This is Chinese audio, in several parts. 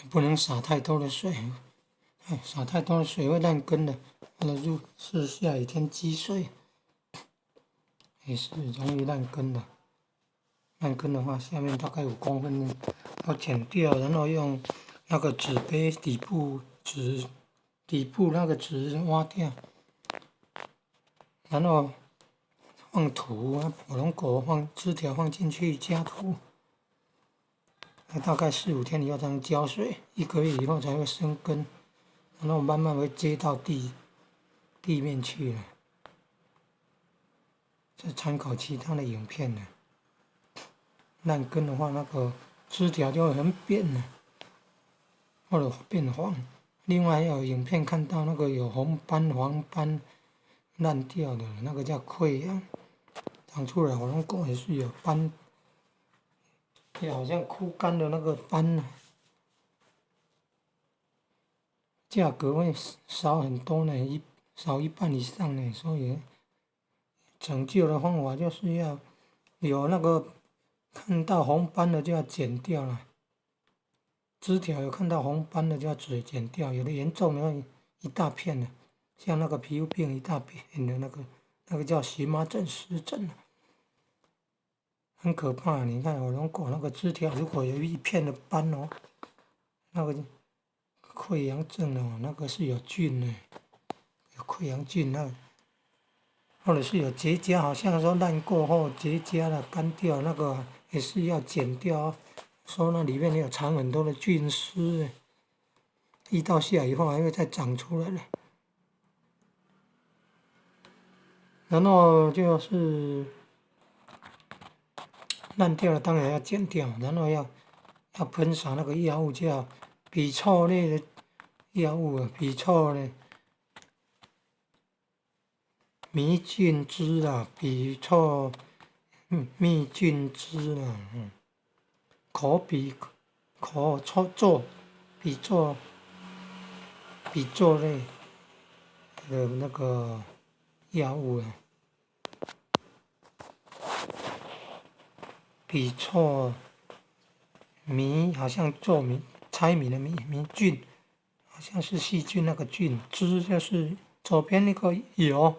不能洒太多的水，洒太多的水会烂根的。是下雨天积水，也是容易烂根的。烂根的话，下面大概5公分，要剪掉，然后用那个纸杯底部那个纸挖掉，然后放土火龙果放枝条放进去加土，大概4、5天以后才能浇水，1个月以后才会生根，然后慢慢会接到地面去了。是参考其他的影片的。烂根的话，那个枝条就会很扁了，或者变黄。另外还有影片看到那个有红斑、黄斑烂掉的，那个叫溃疡，长出来火龙果也是有斑，也好像枯干的那个斑呢。价格会少很多呢，少一半以上呢，所以拯救的方法就是要有那个看到红斑的就要剪掉了，枝条有看到红斑的就要剪掉，有的严重的话一大片的，像那个皮肤病一大片的那个叫荨麻疹、湿疹，很可怕。你看火龙果那个枝条如果有一片的斑哦，那个溃疡症哦，那个是有菌的，有溃疡菌那。或者是有结痂，好像说烂过后结痂了干掉，那个也是要剪掉，说那里面有藏很多的菌丝，一到下雨后还会再长出来的。然后就是烂掉了，当然要剪掉，然后要喷洒那个药物，叫吡唑类的药物啊，吡唑呢，迷菌汁啊，吡唑灭菌汁啊，可做吡唑类的那个药物啊，吡唑迷好像做猜谜的迷菌，好像是细菌那个菌，汁就是左边那个油，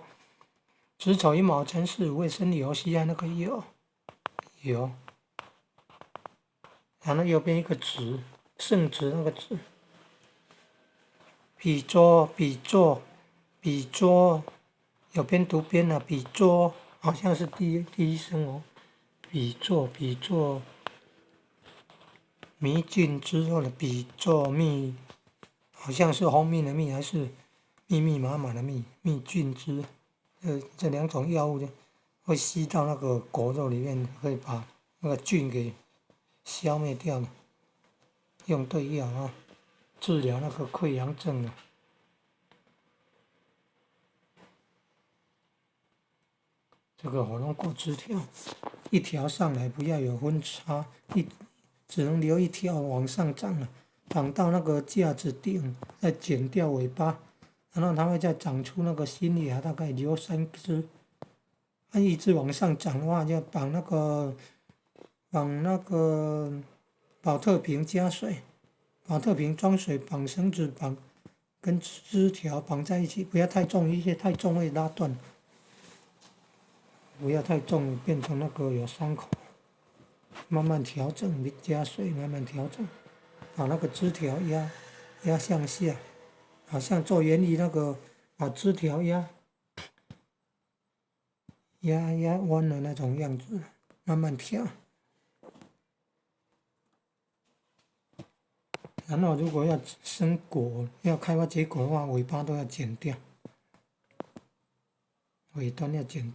子丑寅卯辰巳午未申酉戌亥那个酉，然后右边一个子，圣子那个子，吡唑，有边读边啊，吡唑好像是第一声哦，吡唑迷菌之后的吡唑蜜，好像是蜂蜜的蜜还是密密麻麻的蜜菌汁，这2种药物会吸到那个果肉里面，会把那个菌给消灭掉的。用对药啊，治疗那个溃疡症啊。这个火龙果枝条，一条上来不要有分叉，只能留一条往上长了，长到那个架子顶，再剪掉尾巴，然后它会再长出那个新芽，大概留3枝。按一直往上长的话，就绑那个保特瓶加水，保特瓶装水，绑绳子绑，跟枝条绑在一起，不要太重，一些太重会拉断。不要太重，变成那个有伤口。慢慢调整，加水，慢慢调整，把那个枝条压向下，好像做园艺那个，把枝条压弯的那种样子，慢慢调。然后如果要生果，要开花结果的话，尾巴都要剪掉，尾端要剪掉。